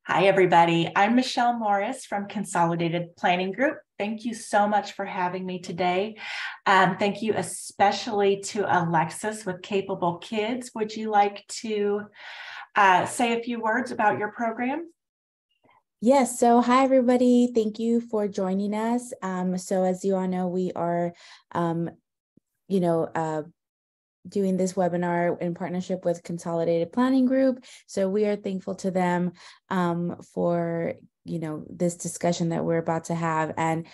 Hi, everybody. I'm Michelle Morris from Consolidated Planning Group. Thank you so much for having me today. Thank you especially to Alexis with Capable Kids. Would you like to say a few words about your program? Yes. So hi, everybody. Thank you for joining us. So as you all know, we are, doing this webinar in partnership with Consolidated Planning Group. So we are thankful to them for this discussion that we're about to have. And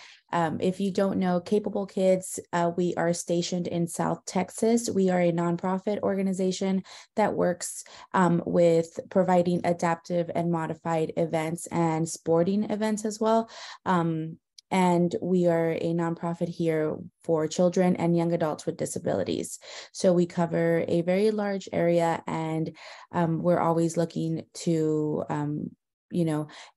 if you don't know Capable Kids, we are stationed in South Texas. We are a nonprofit organization that works with providing adaptive and modified events and sporting events as well. And we are a nonprofit here for children and young adults with disabilities. So we cover a very large area, and we're always looking to,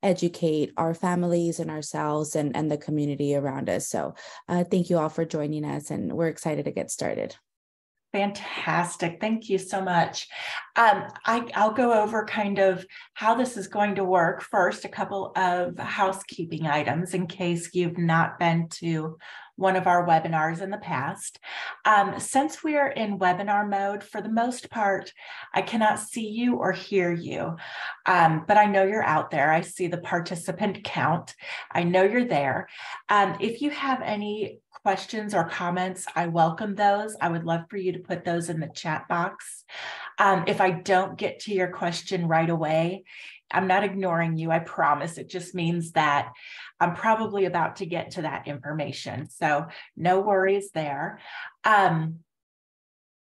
educate our families and ourselves and the community around us. So thank you all for joining us, and we're excited to get started. Fantastic. Thank you so much. I'll go over kind of how this is going to work. First, a couple of housekeeping items in case you've not been to one of our webinars in the past. Since we are in webinar mode, for the most part, I cannot see you or hear you, but I know you're out there. I see the participant count. I know you're there. If you have any questions or comments, I welcome those. I would love for you to put those in the chat box. If I don't get to your question right away, I'm not ignoring you, I promise. It just means that I'm probably about to get to that information. So no worries there. And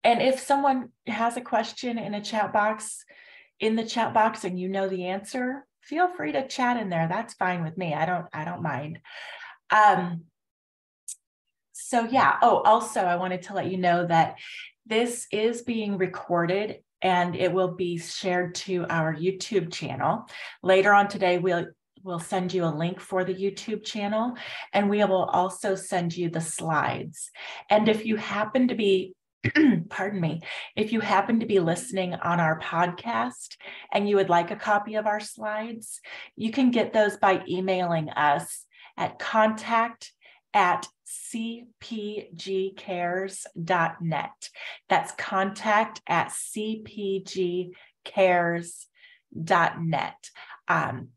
if someone has a question in the chat box and you know the answer, feel free to chat in there. That's fine with me. I don't mind. So yeah, also I wanted to let you know that this is being recorded and it will be shared to our YouTube channel. Later on today, we'll send you a link for the YouTube channel, and we will also send you the slides. And if you happen to be, pardon me, if you happen to be listening on our podcast and you would like a copy of our slides, you can get those by emailing us at contact@cpgcares.net. That's contact@cpgcares.net.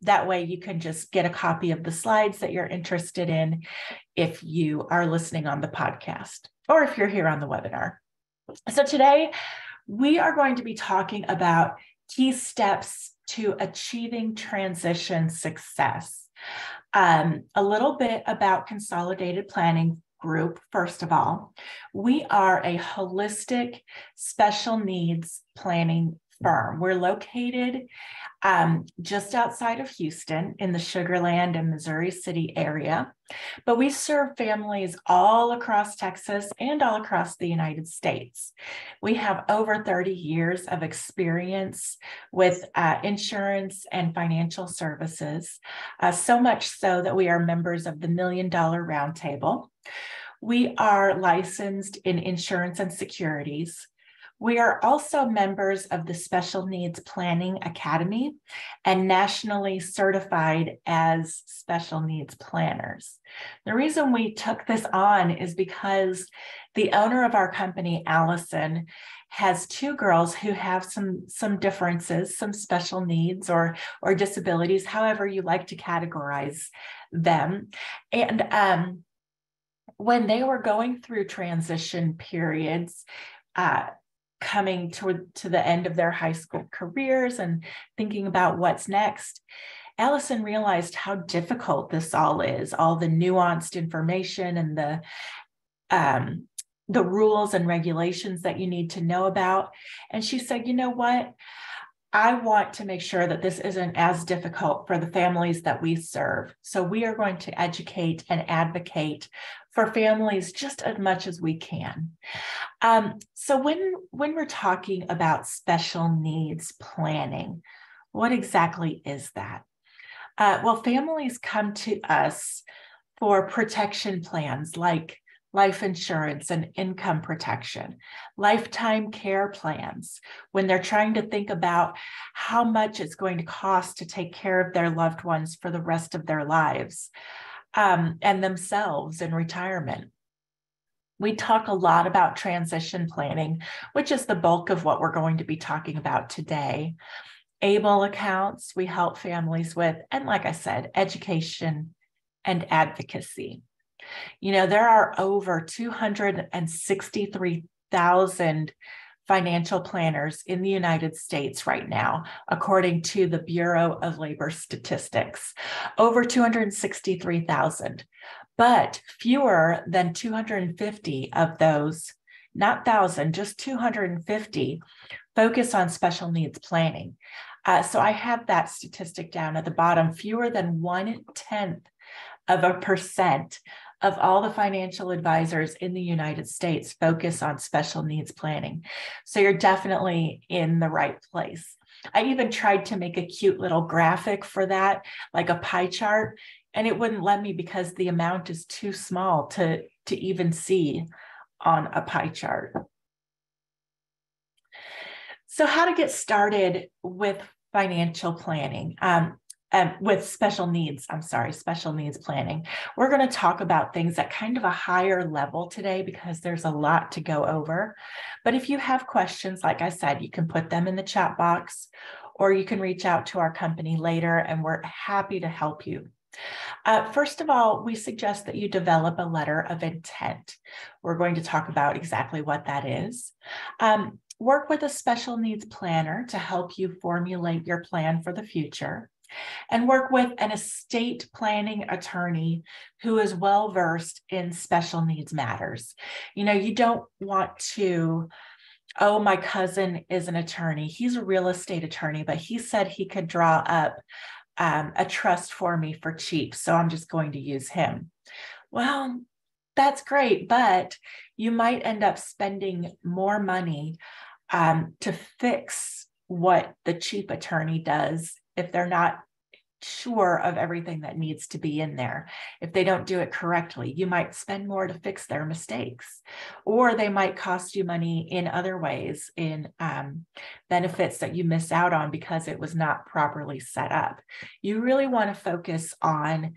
That way you can just get a copy of the slides that you're interested in if you are listening on the podcast or if you're here on the webinar. So today we are going to be talking about key steps to achieving transition success. A little bit about Consolidated Planning Group. First of all, we are a holistic special needs planning firm. We're located just outside of Houston in the Sugar Land and Missouri City area, but we serve families all across Texas and all across the United States. We have over 30 years of experience with insurance and financial services, so much so that we are members of the $1 Million Roundtable. We are licensed in insurance and securities. We are also members of the Special Needs Planning Academy and nationally certified as special needs planners. The reason we took this on is because the owner of our company, Allison, has two girls who have some differences, some special needs or disabilities, however you like to categorize them. And when they were going through transition periods, coming to the end of their high school careers and thinking about what's next, Allison realized how difficult this all is, all the nuanced information and the rules and regulations that you need to know about. And she said, you know what? I want to make sure that this isn't as difficult for the families that we serve. So we are going to educate and advocate for families just as much as we can. So when we're talking about special needs planning, what exactly is that? Well, families come to us for protection plans like life insurance and income protection, lifetime care plans, when they're trying to think about how much it's going to cost to take care of their loved ones for the rest of their lives, and themselves in retirement. We talk a lot about transition planning, which is the bulk of what we're going to be talking about today. ABLE accounts we help families with, and like I said, education and advocacy. You know, there are over 263,000 financial planners in the United States right now, according to the Bureau of Labor Statistics. Over 263,000, but fewer than 250 of those, not 1,000, just 250, focus on special needs planning. So I have that statistic down at the bottom. Fewer than 0.1% of all the financial advisors in the United States focus on special needs planning. So you're definitely in the right place. I even tried to make a cute little graphic for that, like a pie chart, and it wouldn't let me because the amount is too small to even see on a pie chart. So how to get started with financial planning, with special needs planning. We're going to talk about things at kind of a higher level today because there's a lot to go over. But if you have questions, like I said, you can put them in the chat box, or you can reach out to our company later and we're happy to help you. First of all, we suggest that you develop a letter of intent. We're going to talk about exactly what that is. Work with a special needs planner to help you formulate your plan for the future, and work with an estate planning attorney who is well-versed in special needs matters. You know, you don't want to, oh, my cousin is an attorney. He's a real estate attorney, but he said he could draw up a trust for me for cheap, so I'm just going to use him. Well, that's great, but you might end up spending more money to fix what the cheap attorney does if they're not sure of everything that needs to be in there. If they don't do it correctly, you might spend more to fix their mistakes, or they might cost you money in other ways, in benefits that you miss out on because it was not properly set up. You really want to focus on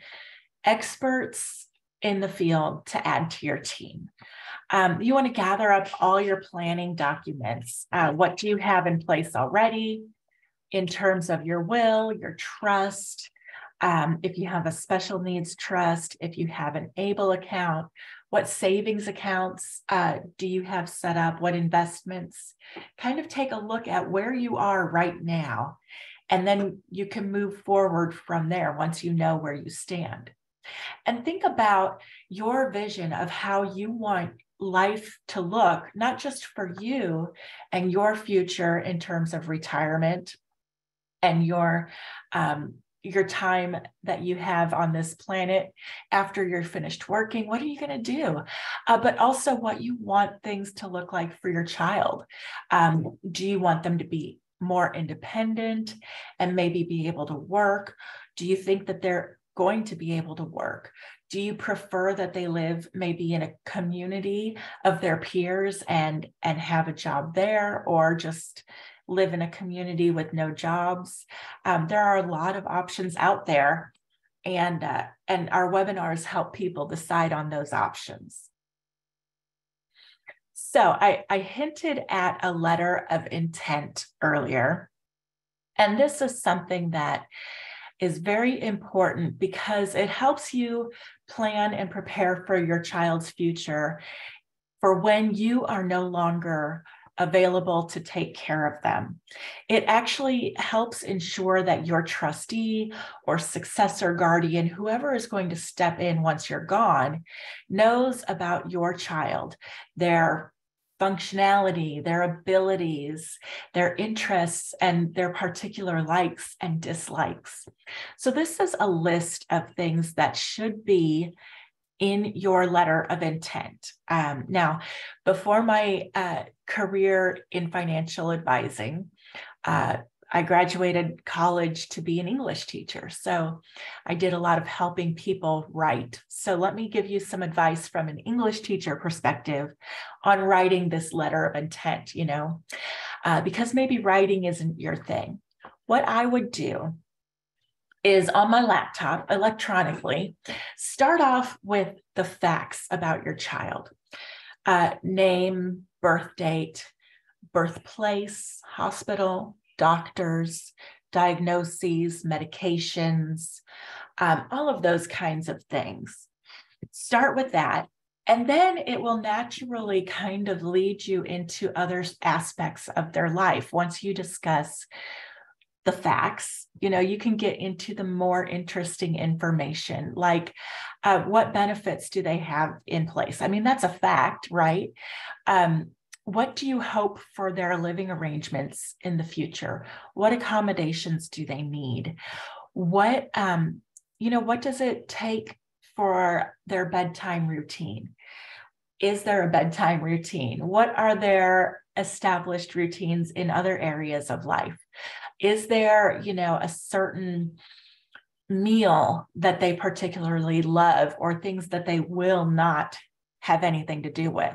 experts in the field to add to your team. You want to gather up all your planning documents. What do you have in place already in terms of your will, your trust? If you have a special needs trust, if you have an ABLE account, what savings accounts do you have set up? What investments? Kind of take a look at where you are right now, and then you can move forward from there once you know where you stand. And think about your vision of how you want life to look, not just for you and your future in terms of retirement and your time that you have on this planet after you're finished working. What are you going to do? But also what you want things to look like for your child. Do you want them to be more independent and maybe be able to work? Do you think that they're going to be able to work? Do you prefer that they live maybe in a community of their peers and have a job there, or just live in a community with no jobs? There are a lot of options out there, and our webinars help people decide on those options. So I hinted at a letter of intent earlier, and this is something that is very important because it helps you plan and prepare for your child's future for when you are no longer available to take care of them. It actually helps ensure that your trustee or successor guardian, whoever is going to step in once you're gone, knows about your child, their functionality, their abilities, their interests, and their particular likes and dislikes. So this is a list of things that should be in your letter of intent. Now, before my career in financial advising, I graduated college to be an English teacher. So I did a lot of helping people write. So let me give you some advice from an English teacher perspective on writing this letter of intent, because maybe writing isn't your thing. What I would do is on my laptop electronically, start off with the facts about your child. Name, birth date, birthplace, hospital, doctors, diagnoses, medications, all of those kinds of things. Start with that. And then it will naturally kind of lead you into other aspects of their life. Once you discuss the facts, you can get into the more interesting information, like what benefits do they have in place? I mean, that's a fact, right? What do you hope for their living arrangements in the future? What accommodations do they need? What does it take for their bedtime routine? Is there a bedtime routine? What are their established routines in other areas of life? Is there, a certain meal that they particularly love, or things that they will not have anything to do with?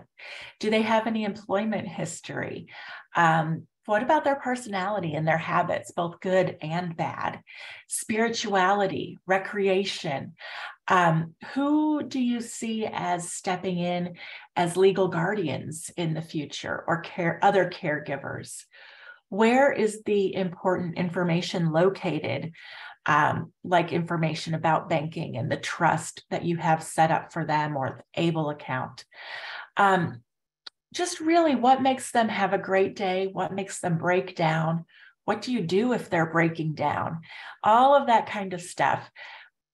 Do they have any employment history? What about their personality and their habits, both good and bad? Spirituality, recreation. Who do you see as stepping in as legal guardians in the future, or other caregivers? Where is the important information located? Like information about banking and the trust that you have set up for them, or the ABLE account. Just really, what makes them have a great day? What makes them break down? What do you do if they're breaking down? All of that kind of stuff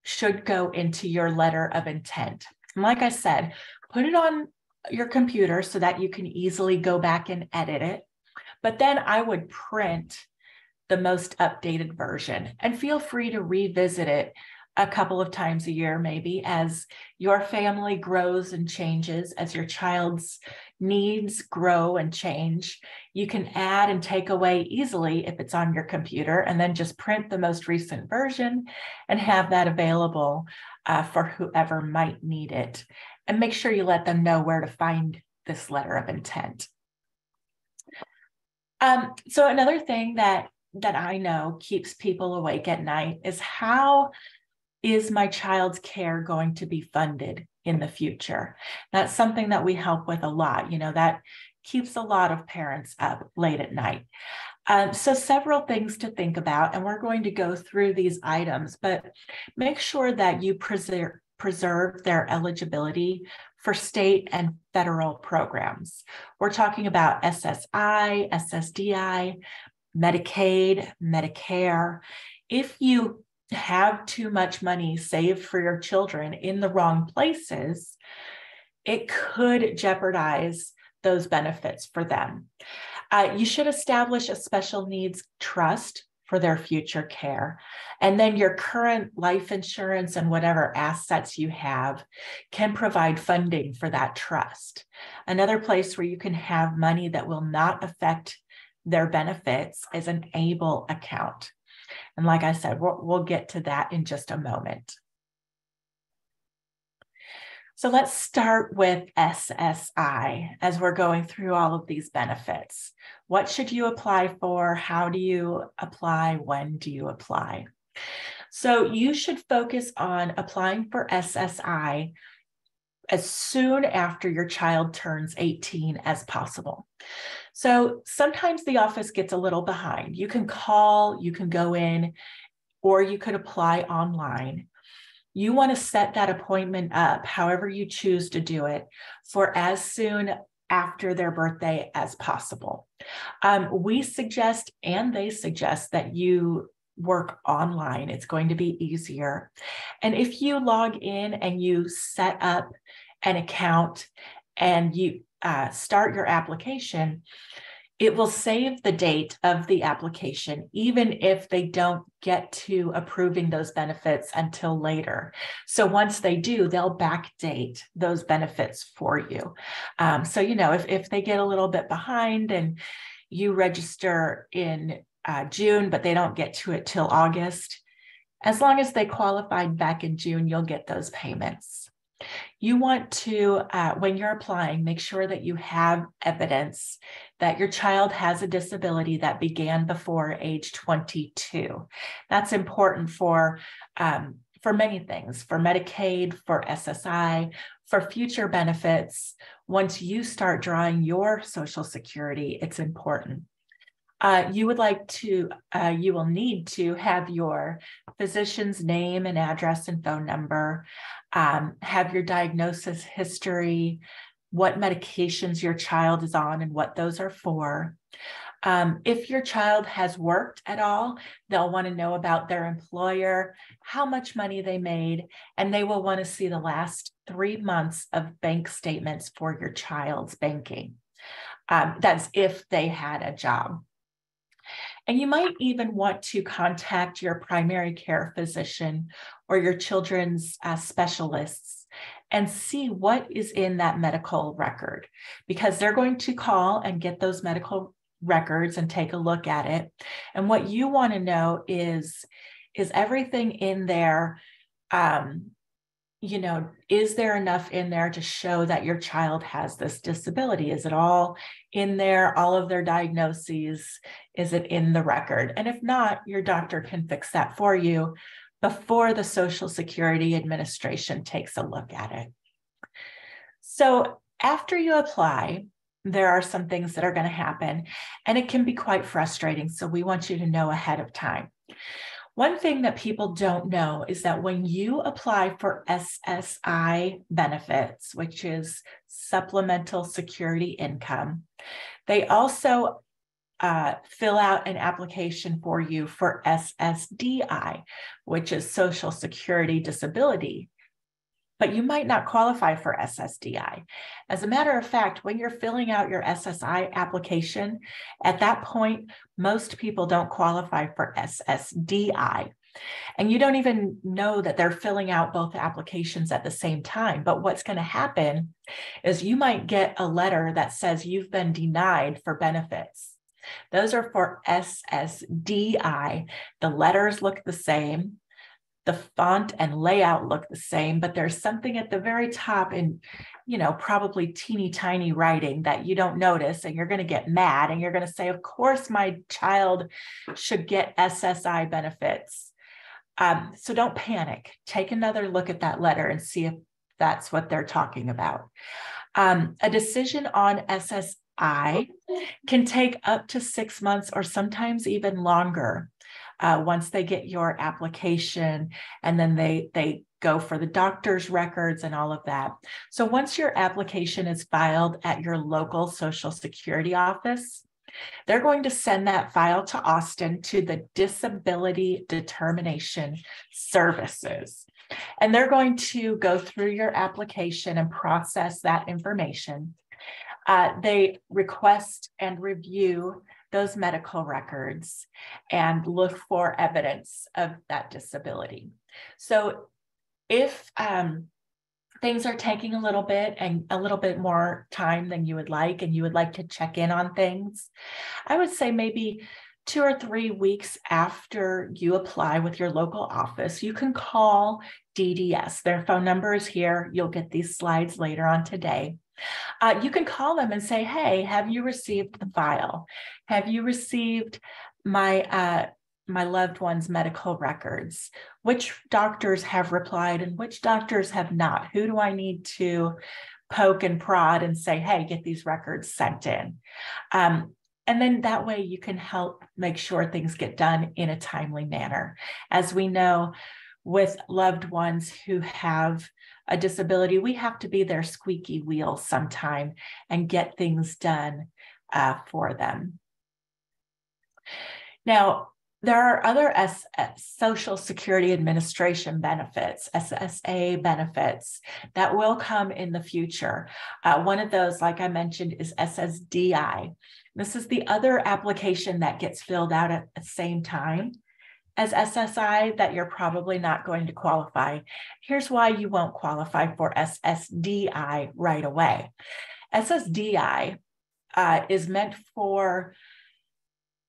should go into your letter of intent. And like I said, put it on your computer so that you can easily go back and edit it. But then I would print the most updated version, and feel free to revisit it a couple of times a year, maybe, as your family grows and changes, as your child's needs grow and change. You can add and take away easily if it's on your computer, and then just print the most recent version and have that available for whoever might need it. And make sure you let them know where to find this letter of intent. So another thing that I know keeps people awake at night is, how is my child's care going to be funded in the future? That's something that we help with a lot. That keeps a lot of parents up late at night. So several things to think about, and we're going to go through these items, but make sure that you preserve their eligibility for state and federal programs. We're talking about SSI, SSDI, Medicaid, Medicare. If you have too much money saved for your children in the wrong places, it could jeopardize those benefits for them. You should establish a special needs trust for their future care. And then your current life insurance and whatever assets you have can provide funding for that trust. Another place where you can have money that will not affect their benefits is an ABLE account. And like I said, we'll get to that in just a moment. So let's start with SSI as we're going through all of these benefits. What should you apply for? How do you apply? When do you apply? So you should focus on applying for SSI as soon after your child turns 18 as possible. So sometimes the office gets a little behind. You can call, you can go in, or you could apply online. You want to set that appointment up, however you choose to do it, for as soon after their birthday as possible. We suggest, and they suggest, that you work online. It's going to be easier. And if you log in and you set up an account and you start your application, it will save the date of the application, even if they don't get to approving those benefits until later. So once they do, they'll backdate those benefits for you. So, if they get a little bit behind and you register in June, but they don't get to it till August. As long as they qualified back in June, you'll get those payments. You want to, when you're applying, make sure that you have evidence that your child has a disability that began before age 22. That's important for many things, for Medicaid, for SSI, for future benefits. Once you start drawing your Social Security, it's important. You will need to have your physician's name and address and phone number, have your diagnosis history, what medications your child is on and what those are for. If your child has worked at all, they'll want to know about their employer, how much money they made, and they will want to see the last 3 months of bank statements for your child's banking. That's if they had a job. And you might even want to contact your primary care physician or your children's specialists and see what is in that medical record, because they're going to call and get those medical records and take a look at it. And what you want to know is everything in there, is there enough in there to show that your child has this disability? Is it all in there, all of their diagnoses? Is it in the record? And if not, your doctor can fix that for you before the Social Security Administration takes a look at it. So after you apply, there are some things that are going to happen, and it can be quite frustrating. So we want you to know ahead of time. One thing that people don't know is that when you apply for SSI benefits, which is Supplemental Security Income, they also fill out an application for you for SSDI, which is Social Security Disability. But you might not qualify for SSDI. As a matter of fact, when you're filling out your SSI application, at that point, most people don't qualify for SSDI. And you don't even know that they're filling out both applications at the same time. But what's going to happen is you might get a letter that says you've been denied for benefits. Those are for SSDI. The letters look the same. The font and layout look the same, but there's something at the very top in, probably teeny tiny writing that you don't notice, and you're going to get mad and you're going to say, of course, my child should get SSI benefits. So don't panic. Take another look at that letter and see if that's what they're talking about. A decision on SSI can take up to 6 months or sometimes even longer. Once they get your application, and then they go for the doctor's records and all of that. So once your application is filed at your local Social Security office, they're going to send that file to Austin to the Disability Determination Services. And they're going to go through your application and process that information. They request and review those medical records and look for evidence of that disability. So if things are taking a little bit more time than you would like, and you would like to check in on things, I would say maybe 2 or 3 weeks after you apply with your local office, you can call DDS. Their phone number is here. You'll get these slides later on today. You can call them and say, hey, have you received the file? Have you received my loved one's medical records? Which doctors have replied and which doctors have not? Who do I need to poke and prod and say, hey, get these records sent in? And then that way you can help make sure things get done in a timely manner. As we know, with loved ones who have a disability, we have to be their squeaky wheel sometime and get things done for them. Now, there are other Social Security Administration benefits, SSA benefits, that will come in the future. One of those, like I mentioned, is SSDI. This is the other application that gets filled out at the same time as SSI that you're probably not going to qualify. Here's why you won't qualify for SSDI right away. SSDI is meant for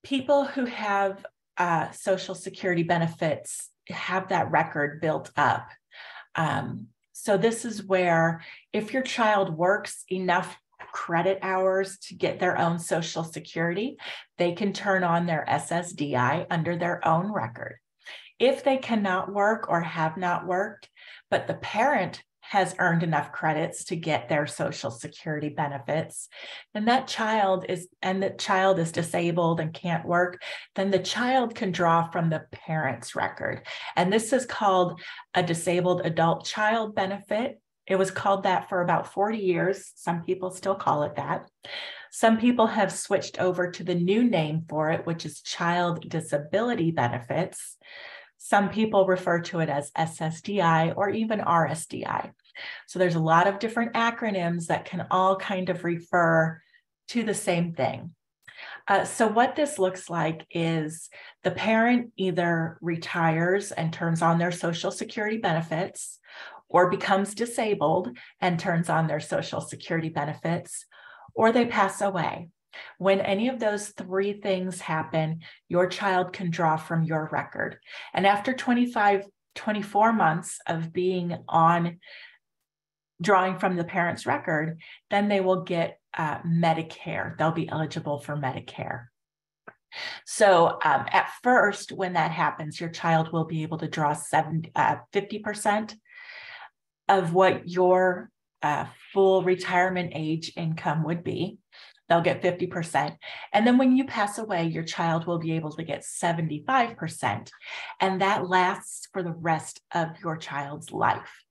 People who have Social Security benefits have that record built up. So this is where if your child works enough credit hours to get their own Social Security, they can turn on their SSDI under their own record. If they cannot work or have not worked, but the parent has earned enough credits to get their Social Security benefits, and the child is disabled and can't work, then the child can draw from the parent's record. And this is called a disabled adult child benefit. It was called that for about 40 years. Some people still call it that. Some people have switched over to the new name for it, which is child disability benefits. Some people refer to it as SSDI or even RSDI. So there's a lot of different acronyms that can all kind of refer to the same thing. So what this looks like is the parent either retires and turns on their Social Security benefits, or becomes disabled and turns on their Social Security benefits, or they pass away. When any of those three things happen, your child can draw from your record. And after 24 months of being on drawing from the parent's record, then they will get Medicare. They'll be eligible for Medicare. So at first, when that happens, your child will be able to draw 50% of what your full retirement age income would be. They'll get 50%. And then when you pass away, your child will be able to get 75%. And that lasts for the rest of your child's life.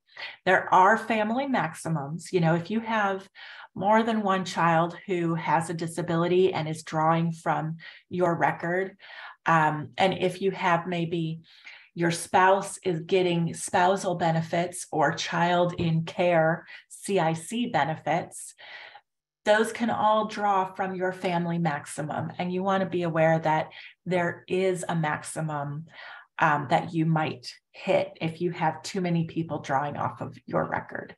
There are family maximums. You know, if you have more than one child who has a disability and is drawing from your record, and if you have maybe your spouse is getting spousal benefits or child in care CIC benefits, those can all draw from your family maximum. And you want to be aware that there is a maximum that you might hit if you have too many people drawing off of your record.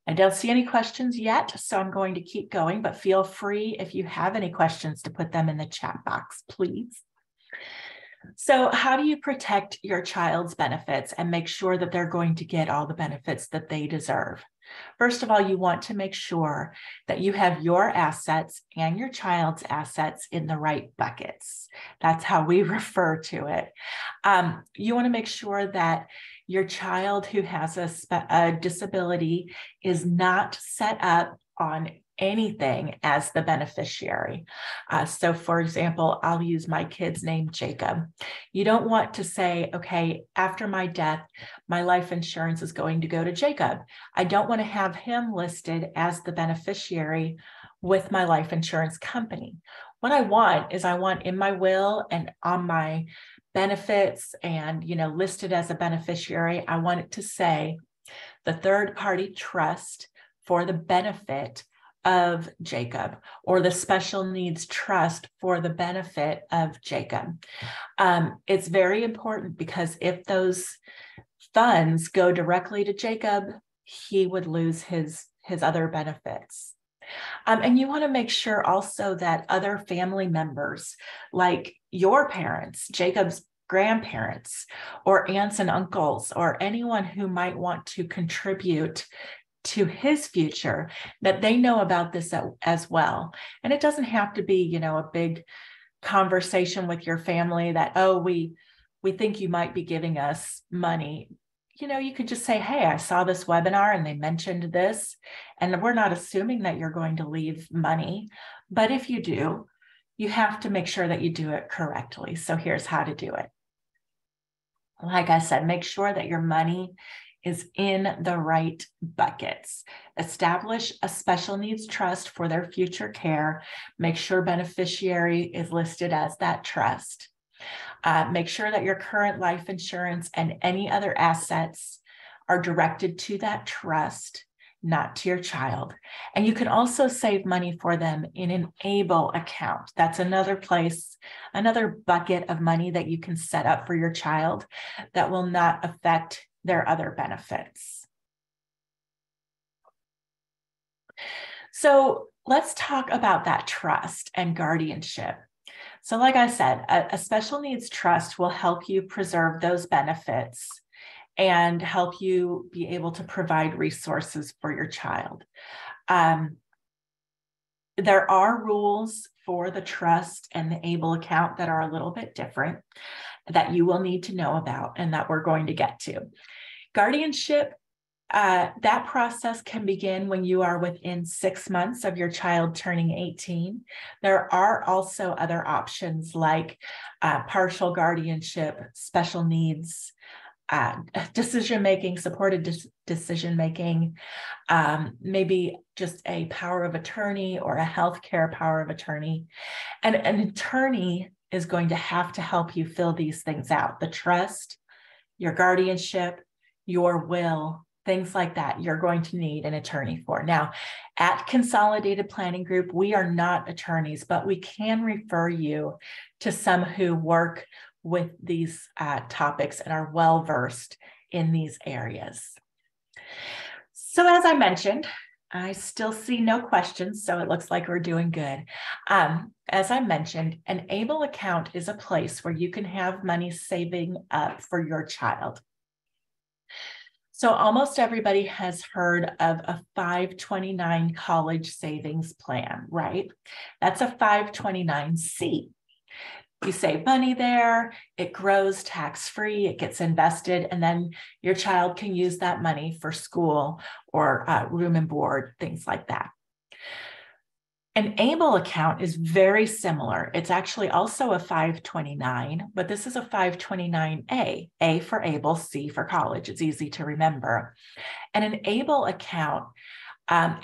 I don't see any questions yet, so I'm going to keep going, but feel free if you have any questions to put them in the chat box, please. So how do you protect your child's benefits and make sure that they're going to get all the benefits that they deserve? First of all, you want to make sure that you have your assets and your child's assets in the right buckets. That's how we refer to it. You want to make sure that your child who has a disability is not set up on anything as the beneficiary. So for example, I'll use my kid's name, Jacob. You don't want to say, okay, after my death, my life insurance is going to go to Jacob. I don't want to have him listed as the beneficiary with my life insurance company. What I want is in my will and on my benefits and, listed as a beneficiary, I want it to say the third party trust for the benefit of Jacob, or the special needs trust for the benefit of Jacob. It's very important because if those funds go directly to Jacob, he would lose his other benefits. And you want to make sure also that other family members, like your parents, Jacob's grandparents, or aunts and uncles, or anyone who might want to contribute to his future, that they know about this as well. And it doesn't have to be, a big conversation with your family that, oh, we think you might be giving us money. You could just say, hey, I saw this webinar and they mentioned this, and we're not assuming that you're going to leave money. But if you do, you have to make sure that you do it correctly. So here's how to do it. Like I said, make sure that your money is in the right buckets. Establish a special needs trust for their future care. Make sure beneficiary is listed as that trust. Make sure that your current life insurance and any other assets are directed to that trust, not to your child. And you can also save money for them in an ABLE account. That's another place, another bucket of money that you can set up for your child that will not affect their other benefits. So let's talk about that trust and guardianship. So like I said, a special needs trust will help you preserve those benefits and help you be able to provide resources for your child. There are rules for the trust and the ABLE account that are a little bit different that you will need to know about and that we're going to get to. Guardianship, that process can begin when you are within 6 months of your child turning 18. There are also other options like partial guardianship, special needs, decision-making, supported decision-making, maybe just a power of attorney or a healthcare power of attorney. And an attorney is going to help you fill these things out. The trust, your guardianship, your will, things like that, you're going to need an attorney for. Now, at Consolidated Planning Group, we are not attorneys, but we can refer you to some who work with these topics and are well-versed in these areas. So as I mentioned, I still see no questions, so it looks like we're doing good. As I mentioned, an ABLE account is a place where you can have money saving up for your child. So almost everybody has heard of a 529 college savings plan, right? That's a 529C. You save money there, it grows tax-free, it gets invested, and then your child can use that money for school or room and board, things like that. An ABLE account is very similar. It's actually also a 529, but this is a 529A, A for ABLE, C for college. It's easy to remember. And an ABLE account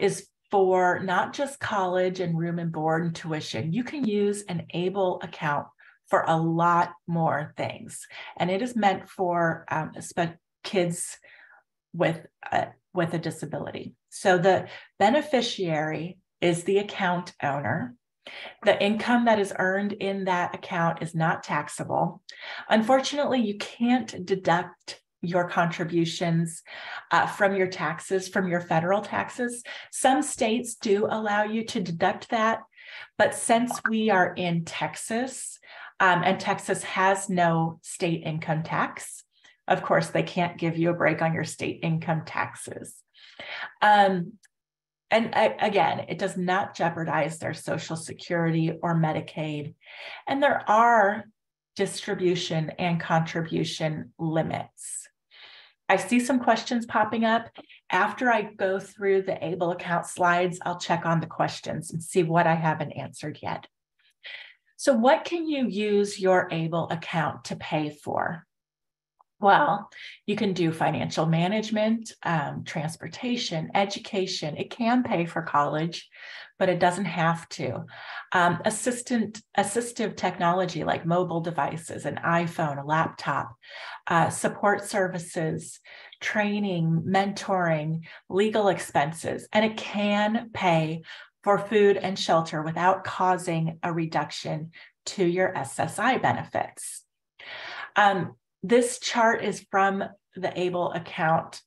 is for not just college and room and board and tuition. You can use an ABLE account for a lot more things. And it is meant for kids with a disability. So the beneficiary is the account owner. The income that is earned in that account is not taxable. Unfortunately, you can't deduct your contributions from your taxes, from your federal taxes. Some states do allow you to deduct that, but since we are in Texas, and Texas has no state income tax, of course, they can't give you a break on your state income taxes. Again, it does not jeopardize their Social Security or Medicaid. And there are distribution and contribution limits. I see some questions popping up. After I go through the ABLE account slides, I'll check on the questions and see what I haven't answered yet. So what can you use your ABLE account to pay for? Well, you can do financial management, transportation, education. It can pay for college, but it doesn't have to. Assistive technology like mobile devices, an iPhone, a laptop, support services, training, mentoring, legal expenses, and it can pay for food and shelter without causing a reduction to your SSI benefits. This chart is from the ABLE account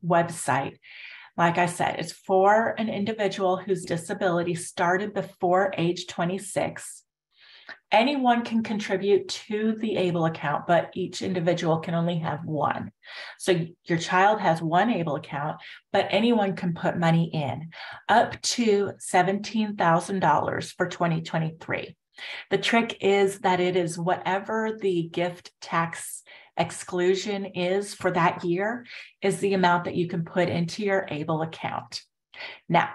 website. Like I said, it's for an individual whose disability started before age 26. Anyone can contribute to the ABLE account, but each individual can only have one. So your child has one ABLE account, but anyone can put money in up to $17,000 for 2023. The trick is that it is whatever the gift tax exclusion is for that year is the amount that you can put into your ABLE account. Now,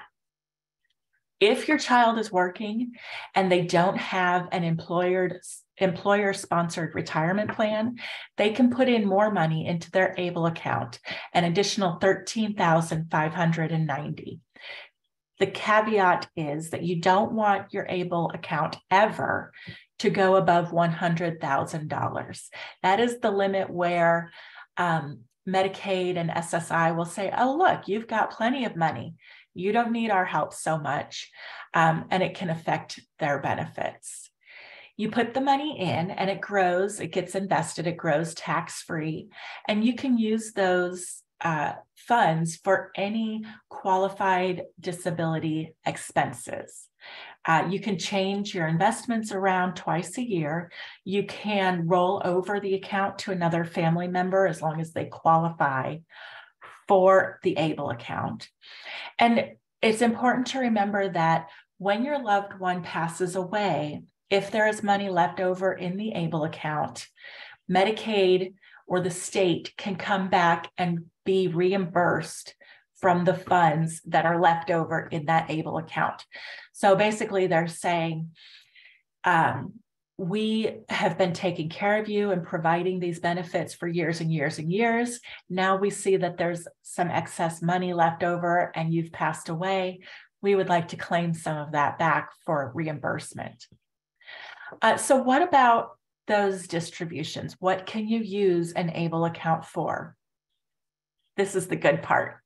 if your child is working and they don't have an employer-sponsored retirement plan, they can put in more money into their ABLE account, an additional $13,590. The caveat is that you don't want your ABLE account ever to go above $100,000. That is the limit where Medicaid and SSI will say, oh, look, you've got plenty of money. You don't need our help so much, and it can affect their benefits. You put the money in and it grows, it gets invested, it grows tax-free, and you can use those funds for any qualified disability expenses. You can change your investments around twice a year. You can roll over the account to another family member as long as they qualify for the ABLE account. And it's important to remember that when your loved one passes away, if there is money left over in the ABLE account, Medicaid or the state can come back and be reimbursed from the funds that are left over in that ABLE account. So basically they're saying, we have been taking care of you and providing these benefits for years and years and years. Now we see that there's some excess money left over and you've passed away. We would like to claim some of that back for reimbursement. So what about those distributions? What can you use an ABLE account for? This is the good part.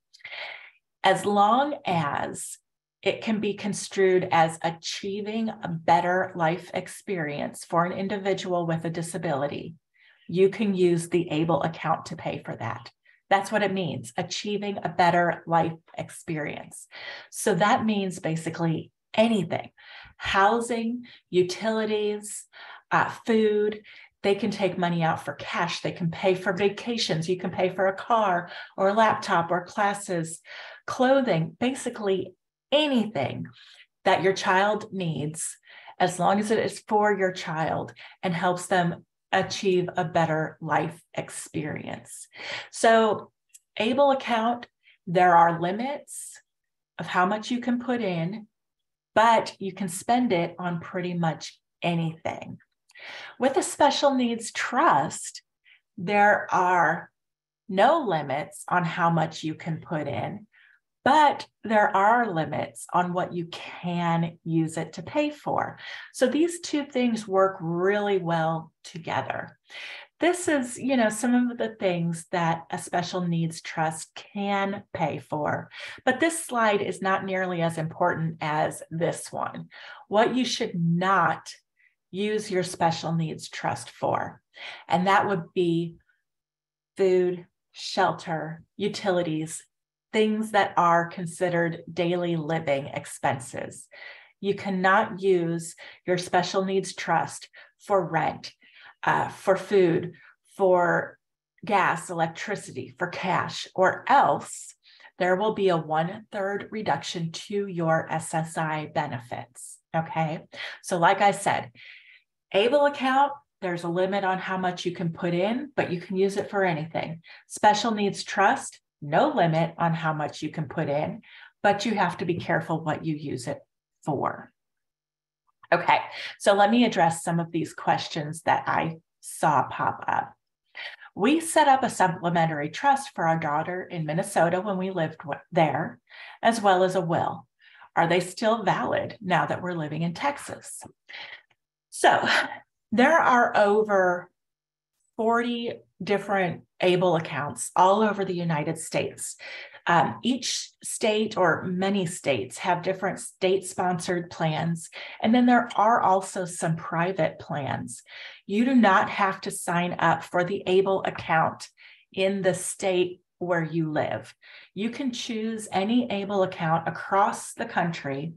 As long as it can be construed as achieving a better life experience for an individual with a disability, you can use the ABLE account to pay for that. That's what it means, achieving a better life experience. So that means basically anything, housing, utilities, food. They can take money out for cash. They can pay for vacations. You can pay for a car or a laptop or classes, clothing, basically anything that your child needs, as long as it is for your child and helps them achieve a better life experience. So ABLE account, there are limits of how much you can put in, but you can spend it on pretty much anything. With a special needs trust, there are no limits on how much you can put in, but there are limits on what you can use it to pay for. So these two things work really well together. This is, some of the things that a special needs trust can pay for, but this slide is not nearly as important as this one. What you should not use your special needs trust for, and that would be food, shelter, utilities, things that are considered daily living expenses. You cannot use your special needs trust for rent, for food, for gas, electricity, for cash, or else there will be a 1/3 reduction to your SSI benefits. Okay, so like I said, ABLE account, there's a limit on how much you can put in, but you can use it for anything. Special needs trust, no limit on how much you can put in, but you have to be careful what you use it for. Okay, so let me address some of these questions that I saw pop up. We set up a supplementary trust for our daughter in Minnesota when we lived there, as well as a will. Are they still valid now that we're living in Texas? So there are over 40 different ABLE accounts all over the United States. Each state or many states have different state-sponsored plans, and then there are also some private plans. You do not have to sign up for the ABLE account in the state where you live. You can choose any ABLE account across the country,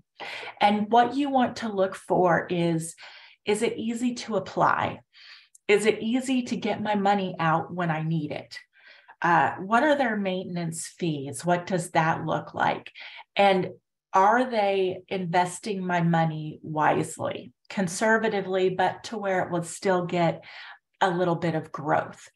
and what you want to look for is it easy to apply? Is it easy to get my money out when I need it? What are their maintenance fees? What does that look like? And are they investing my money wisely, conservatively, but to where it will still get a little bit of growth?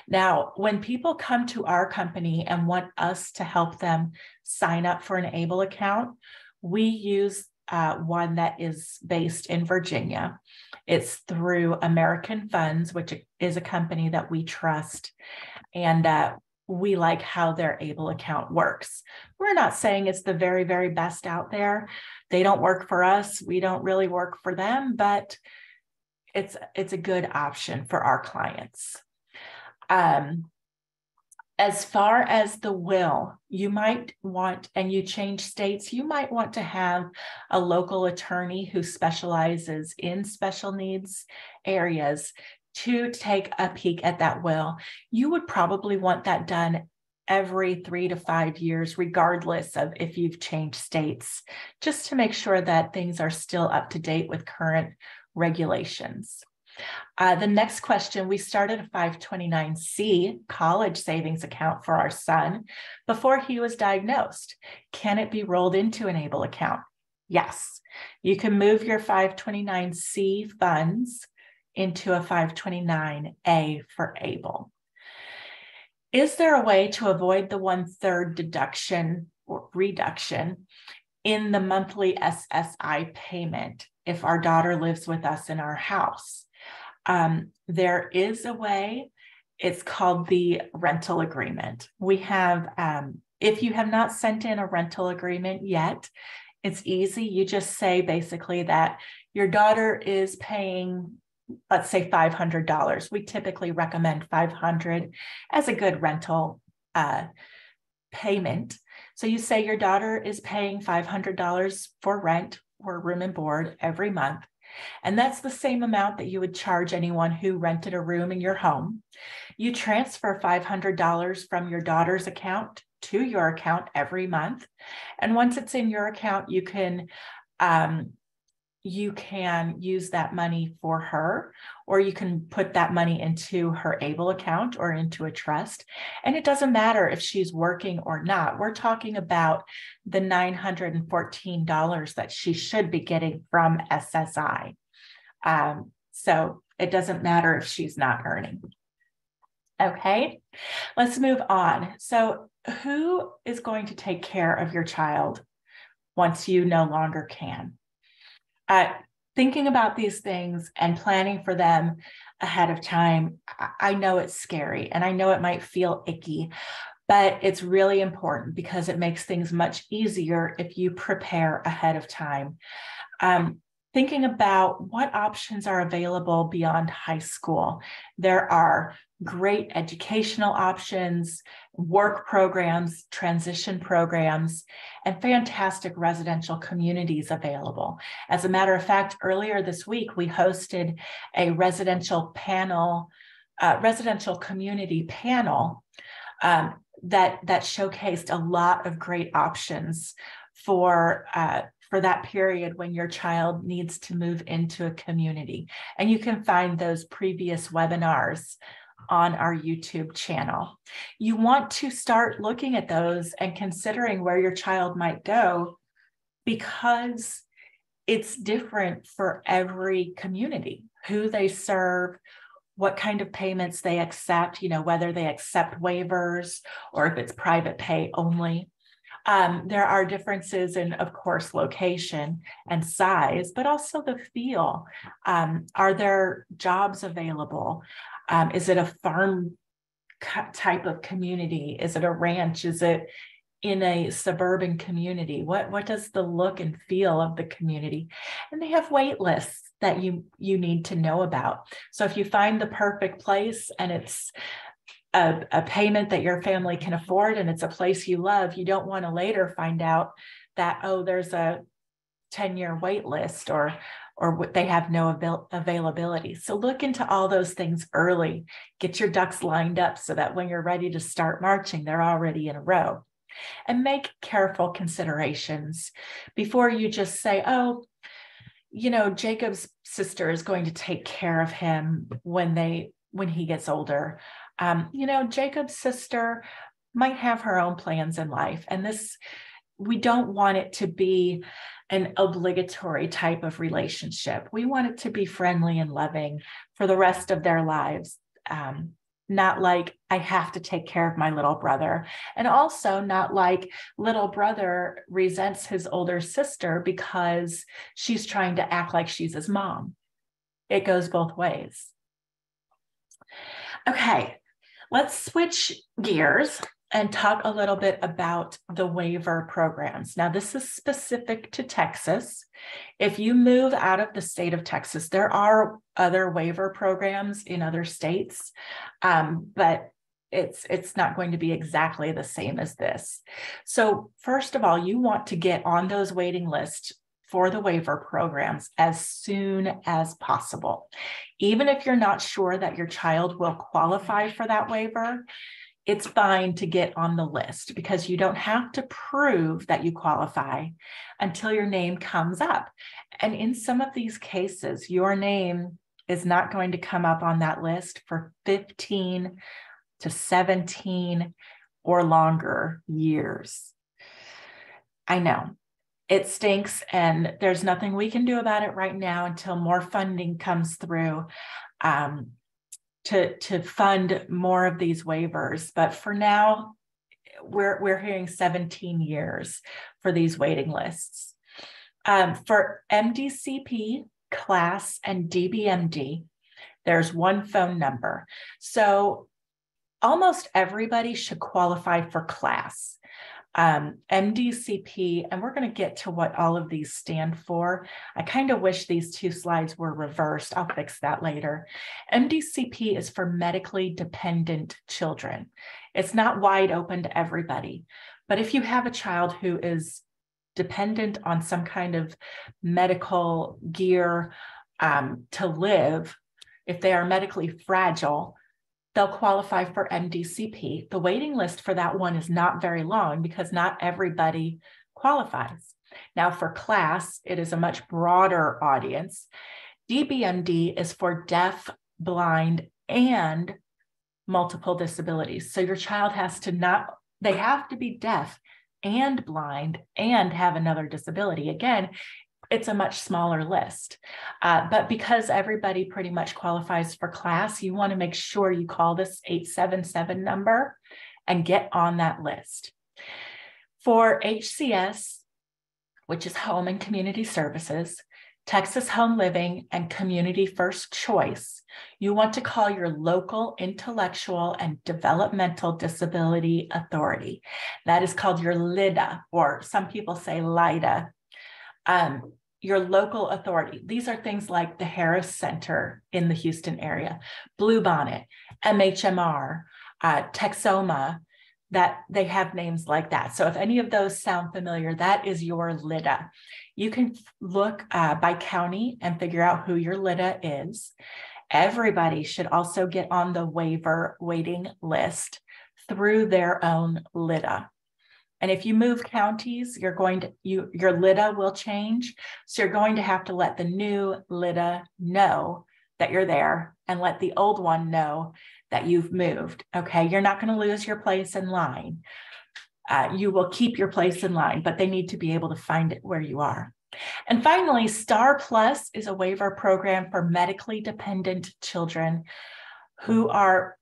Now, when people come to our company and want us to help them sign up for an ABLE account, we use one that is based in Virginia. It's through American Funds, which is a company that we trust, and we like how their ABLE account works. We're not saying it's the very, very best out there. They don't work for us. We don't really work for them, but it's a good option for our clients. As far as the will, you might want, and you change states, you might want to have a local attorney who specializes in special needs areas to take a peek at that will. You would probably want that done every 3 to 5 years, regardless of if you've changed states, just to make sure that things are still up to date with current regulations. The next question, we started a 529C college savings account for our son before he was diagnosed. Can it be rolled into an ABLE account? Yes, you can move your 529C funds into a 529A for ABLE. Is there a way to avoid the 1/3 deduction or reduction in the monthly SSI payment if our daughter lives with us in our house? There is a way. It's called the rental agreement. We have, if you have not sent in a rental agreement yet, it's easy. You just say basically that your daughter is paying, let's say $500. We typically recommend $500 as a good rental payment. So you say your daughter is paying $500 for rent or room and board every month. And that's the same amount that you would charge anyone who rented a room in your home. You transfer $500 from your daughter's account to your account every month. And once it's in your account, you can use that money for her, or you can put that money into her ABLE account or into a trust. And it doesn't matter if she's working or not. We're talking about the $914 that she should be getting from SSI. So it doesn't matter if she's not earning. Okay, let's move on. So who is going to take care of your child once you no longer can? Thinking about these things and planning for them ahead of time, I know it's scary and I know it might feel icky, but it's really important because it makes things much easier if you prepare ahead of time. Thinking about what options are available beyond high school. There are great educational options, work programs, transition programs, and fantastic residential communities available. As a matter of fact, earlier this week, we hosted a residential community panel that showcased a lot of great options for that period when your child needs to move into a community. And you can find those previous webinars on our YouTube channel. You want to start looking at those and considering where your child might go, because it's different for every community, who they serve, what kind of payments they accept, whether they accept waivers or if it's private pay only. There are differences in, of course, location and size, but also the feel. Are there jobs available? Is it a farm type of community? Is it a ranch? Is it in a suburban community? What does the look and feel of the community? And they have wait lists that you need to know about. So if you find the perfect place and it's a payment that your family can afford and it's a place you love, you don't want to later find out that, oh, there's a 10-year wait list or they have no availability. So look into all those things early. Get your ducks lined up so that when you're ready to start marching, they're already in a row. And make careful considerations before you just say, oh, Jacob's sister is going to take care of him when he gets older. Jacob's sister might have her own plans in life. And we don't want it to be an obligatory type of relationship. We want it to be friendly and loving for the rest of their lives. Not like I have to take care of my little brother. And also not like little brother resents his older sister because she's trying to act like she's his mom. It goes both ways. Okay, let's switch gears and talk a little bit about the waiver programs. Now, this is specific to Texas. If you move out of the state of Texas, there are other waiver programs in other states, but it's not going to be exactly the same as this. So first of all, you want to get on those waiting lists for the waiver programs as soon as possible. Even if you're not sure that your child will qualify for that waiver, it's fine to get on the list because you don't have to prove that you qualify until your name comes up. And in some of these cases, your name is not going to come up on that list for 15 to 17 or longer years. I know it stinks, and there's nothing we can do about it right now until more funding comes through to fund more of these waivers. But for now, we're hearing 17 years for these waiting lists. For MDCP, class, and DBMD, there's one phone number. So almost everybody should qualify for class. MDCP, and we're going to get to what all of these stand for. I kind of wish these two slides were reversed. I'll fix that later. MDCP is for medically dependent children. It's not wide open to everybody, but if you have a child who is dependent on some kind of medical gear to live, if they are medically fragile, they'll qualify for MDCP. The waiting list for that one is not very long because not everybody qualifies. Now for class, it is a much broader audience. DBMD is for deaf, blind, and multiple disabilities. So your child they have to be deaf and blind and have another disability. Again, it's a much smaller list. But because everybody pretty much qualifies for class, you want to make sure you call this 877 number and get on that list. For HCS, which is Home and Community Services, Texas Home Living, and Community First Choice, you want to call your local intellectual and developmental disability authority. That is called your LIDA, or some people say LIDA. Your local authority. These are things like the Harris Center in the Houston area, Bluebonnet, MHMR, Texoma, that they have names like that. So if any of those sound familiar, that is your LIDA. You can look by county and figure out who your LIDA is. Everybody should also get on the waiver waiting list through their own LIDA. And if you move counties, your LIDA will change. So you're going to have to let the new LIDA know that you're there and let the old one know that you've moved. Okay, you're not going to lose your place in line. You will keep your place in line, but they need to be able to find it where you are. And finally, STAR Plus is a waiver program for medically dependent children who are,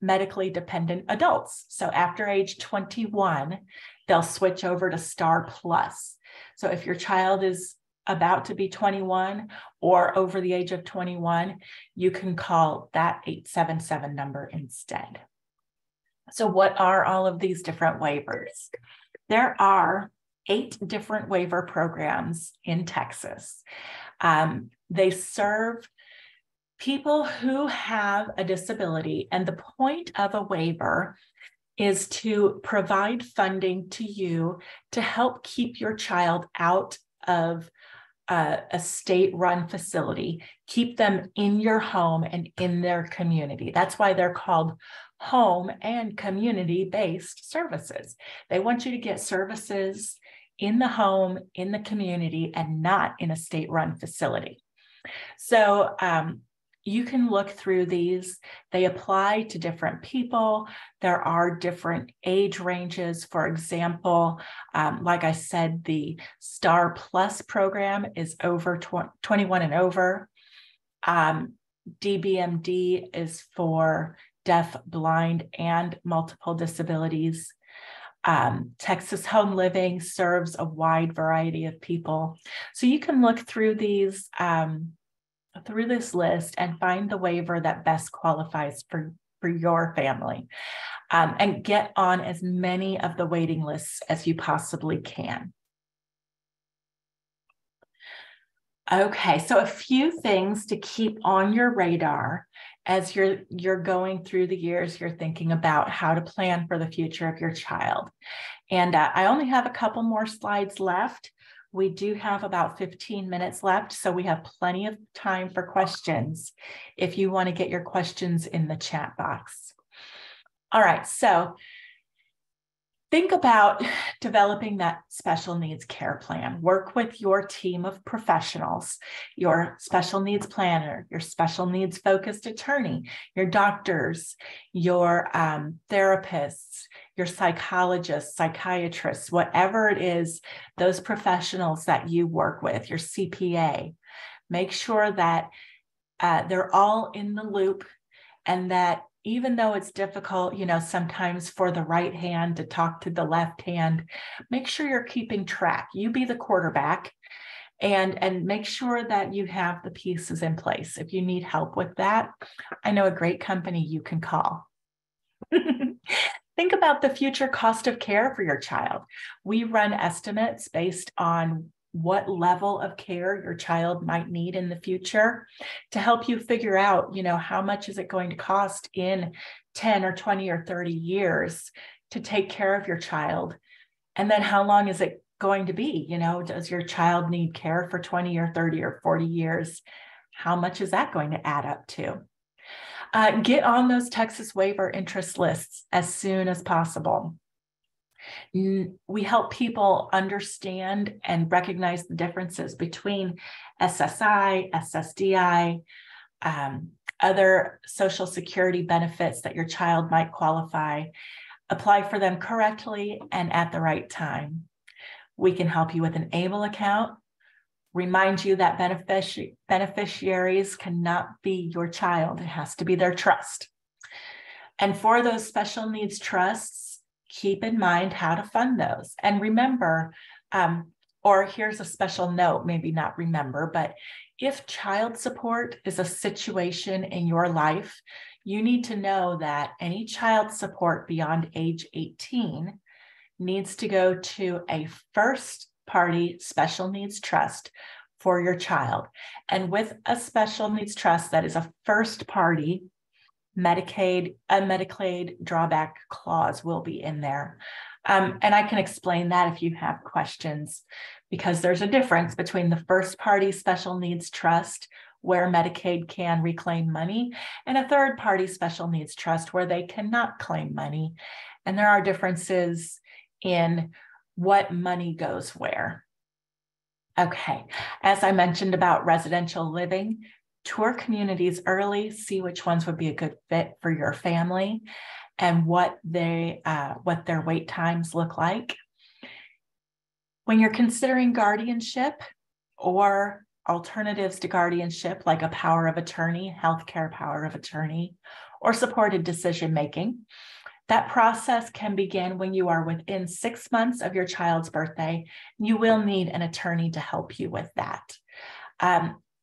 medically dependent adults. So after age 21, they'll switch over to STAR Plus. So if your child is about to be 21 or over the age of 21, you can call that 877 number instead. So what are all of these different waivers? There are 8 different waiver programs in Texas. They serve people who have a disability, and the point of a waiver is to provide funding to you to help keep your child out of a state-run facility, keep them in your home and in their community. That's why they're called home and community-based services. They want you to get services in the home, in the community, and not in a state-run facility. So you can look through these. They apply to different people. There are different age ranges. For example, like I said, the STAR Plus program is over 21 and over. DBMD is for deaf, blind, and multiple disabilities. Texas Home Living serves a wide variety of people. So you can look through these through this list and find the waiver that best qualifies for your family, and get on as many of the waiting lists as you possibly can. Okay, so a few things to keep on your radar as you're going through the years, you're thinking about how to plan for the future of your child. And I only have a couple more slides left. We do have about 15 minutes left, so we have plenty of time for questions if you want to get your questions in the chat box. All right, so think about developing that special needs care plan. Work with your team of professionals, your special needs planner, your special needs focused attorney, your doctors, your therapists, your psychologists, psychiatrists, whatever it is, those professionals that you work with, your CPA. Make sure that they're all in the loop, and that even though it's difficult, sometimes for the right hand to talk to the left hand, make sure you're keeping track. You be the quarterback, and make sure that you have the pieces in place. If you need help with that, I know a great company you can call. Think about the future cost of care for your child. We run estimates based on what level of care your child might need in the future to help you figure out, how much is it going to cost in 10 or 20 or 30 years to take care of your child? And then how long is it going to be? Does your child need care for 20 or 30 or 40 years? How much is that going to add up to? Get on those Texas waiver interest lists as soon as possible. We help people understand and recognize the differences between SSI, SSDI, other Social Security benefits that your child might qualify. Apply for them correctly and at the right time. We can help you with an ABLE account. Remind you that beneficiaries cannot be your child. It has to be their trust. And for those special needs trusts, keep in mind how to fund those. And remember, or here's a special note, maybe not remember, but if child support is a situation in your life, you need to know that any child support beyond age 18 needs to go to a first-party special needs trust for your child. And with a special needs trust that is a first-party, a Medicaid drawback clause will be in there. And I can explain that if you have questions, because there's a difference between the first-party special needs trust where Medicaid can reclaim money and a third-party special needs trust where they cannot claim money. And there are differences in what money goes where. Okay, as I mentioned about residential living, tour communities early, see which ones would be a good fit for your family and what their wait times look like. When you're considering guardianship or alternatives to guardianship, like a power of attorney, healthcare power of attorney, or supported decision-making, that process can begin when you are within 6 months of your child's birthday. You will need an attorney to help you with that.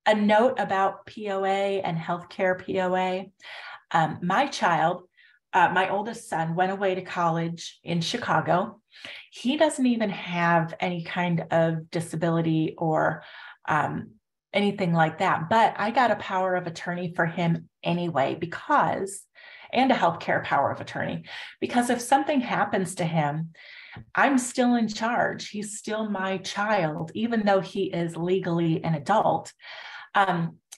A note about POA and healthcare POA. My child, my oldest son, went away to college in Chicago. He doesn't even have any kind of disability or anything like that, but I got a power of attorney for him anyway and a healthcare power of attorney, because if something happens to him, I'm still in charge. He's still my child, even though he is legally an adult.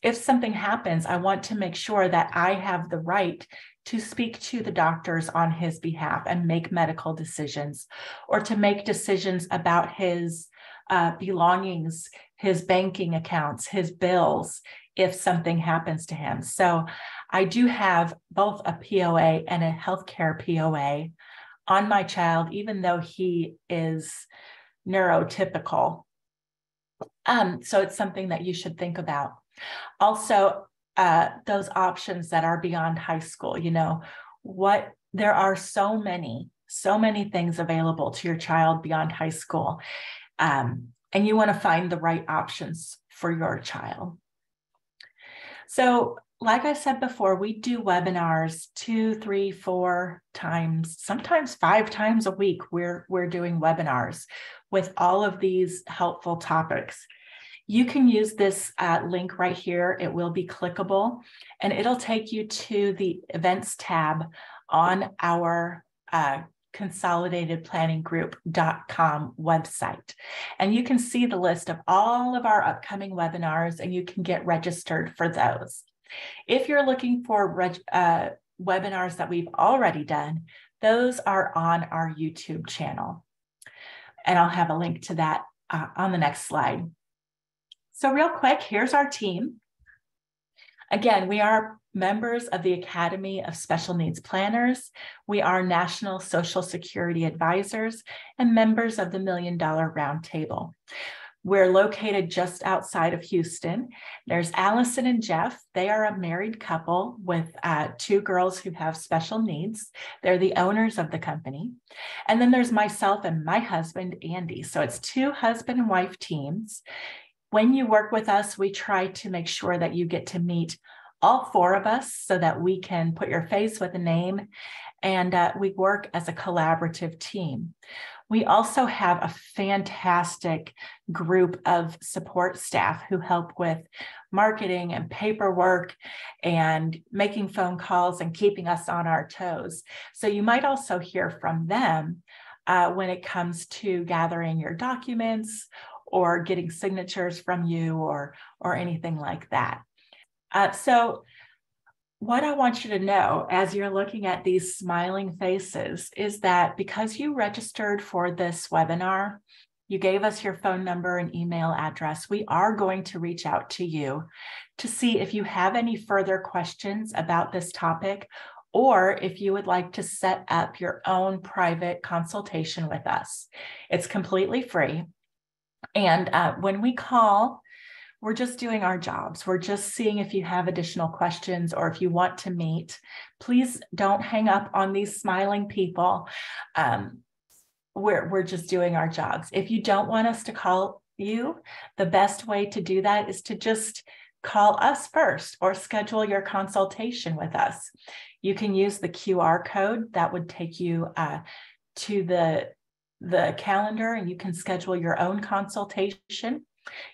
If something happens, I want to make sure that I have the right to speak to the doctors on his behalf and make medical decisions, or to make decisions about his belongings, his banking accounts, his bills, if something happens to him. So I do have both a POA and a healthcare POA on my child, even though he is neurotypical. So it's something that you should think about. Also, those options that are beyond high school, there are so many things available to your child beyond high school. And you want to find the right options for your child. So, like I said before, we do webinars 2, 3, 4 times, sometimes 5 times a week. We're doing webinars with all of these helpful topics. You can use this link right here. It will be clickable, and it'll take you to the events tab on our consolidatedplanninggroup.com website. And you can see the list of all of our upcoming webinars, and you can get registered for those. If you're looking for webinars that we've already done, those are on our YouTube channel. And I'll have a link to that on the next slide. So real quick, here's our team. Again, we are members of the Academy of Special Needs Planners. We are National Social Security Advisors and members of the $1 Million Roundtable. We're located just outside of Houston. There's Allison and Jeff. They are a married couple with 2 girls who have special needs. They're the owners of the company. And then there's myself and my husband, Andy. So it's 2 husband and wife teams. When you work with us, we try to make sure that you get to meet all 4 of us so that we can put your face with a name, and we work as a collaborative team. We also have a fantastic group of support staff who help with marketing and paperwork and making phone calls and keeping us on our toes. So you might also hear from them when it comes to gathering your documents or getting signatures from you or anything like that. So what I want you to know as you're looking at these smiling faces is that because you registered for this webinar, you gave us your phone number and email address, we are going to reach out to you to see if you have any further questions about this topic, or if you would like to set up your own private consultation with us. It's completely free. And when we call, we're just doing our jobs. We're just seeing if you have additional questions or if you want to meet. Please don't hang up on these smiling people. We're just doing our jobs. If you don't want us to call you, the best way to do that is to just call us first or schedule your consultation with us. You can use the QR code that would take you to the calendar, and you can schedule your own consultation.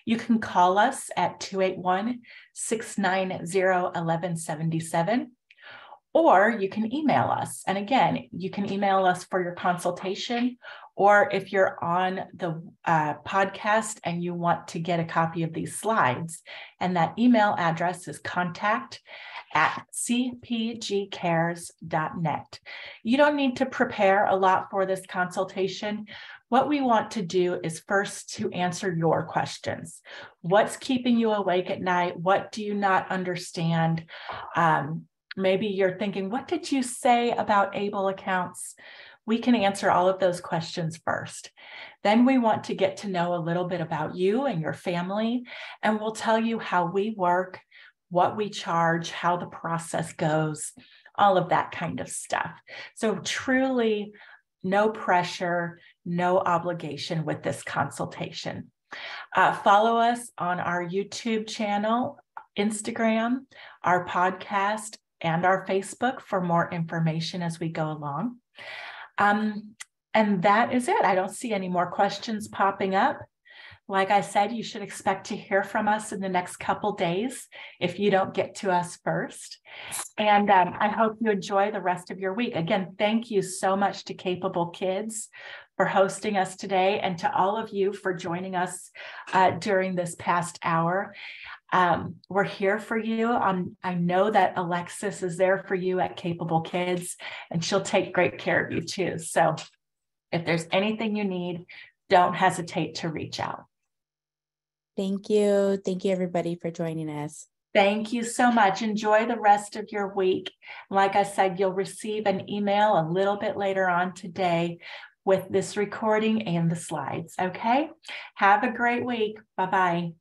You can call us at 281-690-1177, or you can email us. And again, you can email us for your consultation, or if you're on the podcast and you want to get a copy of these slides, and that email address is contact@cpgcares.net. You don't need to prepare a lot for this consultation. What we want to do is first to answer your questions. What's keeping you awake at night? What do you not understand? Maybe you're thinking, what did you say about ABLE accounts? We can answer all of those questions first. Then we want to get to know a little bit about you and your family, and we'll tell you how we work, what we charge, how the process goes, all of that kind of stuff. So truly, no pressure, no obligation with this consultation. Follow us on our YouTube channel, Instagram, our podcast, and our Facebook for more information as we go along. And that is it. I don't see any more questions popping up. Like I said, you should expect to hear from us in the next couple days if you don't get to us first. And I hope you enjoy the rest of your week. Again, thank you so much to Capable Kids for hosting us today, and to all of you for joining us during this past hour. We're here for you. I know that Alexis is there for you at Capable Kids, and she'll take great care of you too. So if there's anything you need, don't hesitate to reach out. Thank you. Thank you, everybody, for joining us. Thank you so much. Enjoy the rest of your week. Like I said, you'll receive an email a little bit later on today with this recording and the slides. Okay? Have a great week. Bye-bye.